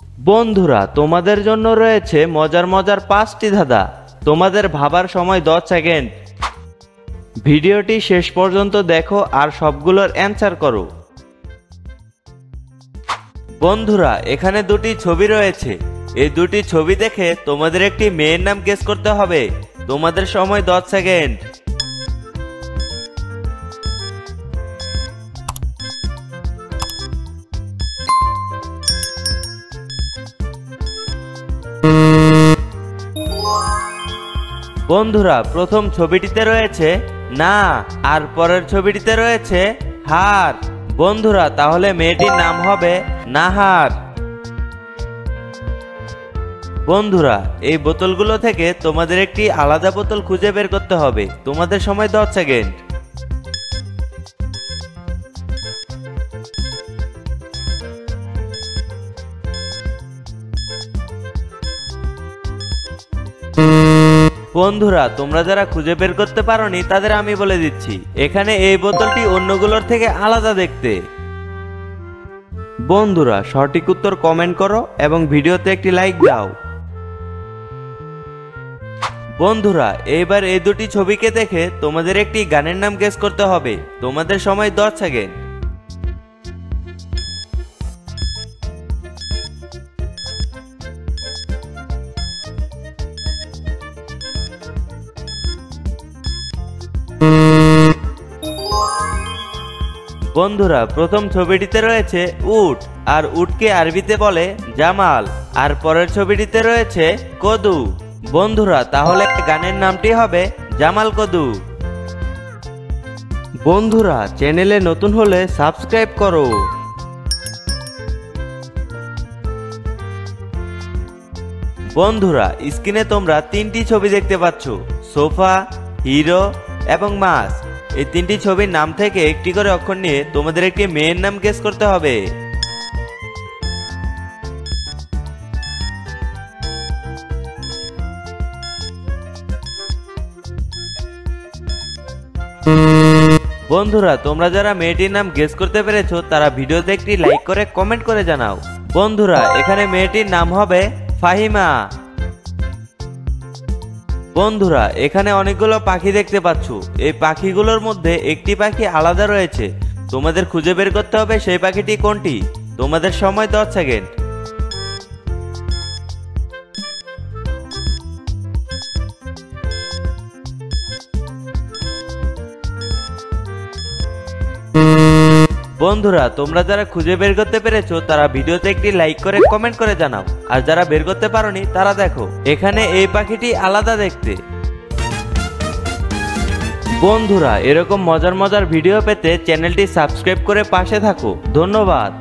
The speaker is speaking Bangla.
বন্ধুরা, তোমাদের জন্য রয়েছে মজার মজার 5টি ধাঁধা। তোমাদের ভাবার সময় 10 সেকেন্ড। ভিডিওটি শেষ পর্যন্ত দেখো আর সবগুলোর অ্যান্সার করো। বন্ধুরা, এখানে দুটি ছবি রয়েছে। এই দুটি ছবি দেখে তোমাদের একটি মেয়ের নাম গেস করতে হবে। তোমাদের সময় 10 সেকেন্ড। বন্ধুরা, প্রথম ছবিটিতে রয়েছে না, আর পরের ছবিটিতে রয়েছে হার। বন্ধুরা, তাহলে মেয়েটির নাম হবে নাহার। বন্ধুরা, এই বোতলগুলো থেকে তোমাদের একটি আলাদা বোতল খুঁজে বের করতে হবে। তোমাদের সময় 10 সেকেন্ড। বন্ধুরা, তোমরা যারা খুঁজে বের করতে পারোনি তাদের আমি বলে দিচ্ছি, এখানে এই বোতলটি অন্যগুলোর থেকে আলাদা দেখতে। বন্ধুরা, সঠিক উত্তর কমেন্ট করো এবং ভিডিওতে একটি লাইক দাও। বন্ধুরা, এইবার এই দুটি ছবিকে দেখে তোমাদের একটি গানের নাম গেস করতে হবে। তোমাদের সময় 10 সেকেন্ড। বন্ধুরা, প্রথম ছবিটিতে রয়েছে উট, আর উটকে আরবিতে বলে জামাল, আর পরের ছবিটিতে রয়েছে কদু। বন্ধুরা, তাহলে গানের নামটি হবে জামাল কদু। বন্ধুরা, চ্যানেলে নতুন হলে সাবস্ক্রাইব করো। বন্ধুরা, স্ক্রিনে তোমরা 3টি ছবি দেখতে পাচ্ছ, সোফা, হিরো এবং মাছ। এই 3টি ছবির নাম থেকে একটি করে অক্ষর নিয়ে তোমাদের একটি মেয়ের নাম গেস করতে হবে। বন্ধুরা, তোমরা যারা মেয়েটির নাম গেস করতে পেরেছো তারা ভিডিওতে একটি লাইক করে কমেন্ট করে জানাও। বন্ধুরা, এখানে মেয়েটির নাম হবে ফাহিমা। বন্ধুরা, এখানে অনেকগুলো পাখি দেখতে পাচ্ছ। এই পাখিগুলোর মধ্যে একটি পাখি আলাদা রয়েছে। তোমাদের খুঁজে বের করতে হবে সেই পাখিটি কোনটি। তোমাদের সময় 10 সেকেন্ড। বন্ধুরা, তোমরা যারা খুঁজে বের করতে পেরেছো তারা ভিডিওতে একটি লাইক করে কমেন্ট করে জানাও। আর যারা বের করতে পারোনি তারা দেখো, এখানে এই পাখিটি আলাদা দেখতে। বন্ধুরা, এরকম মজার মজার ভিডিও পেতে চ্যানেলটি সাবস্ক্রাইব করে পাশে থাকো। ধন্যবাদ।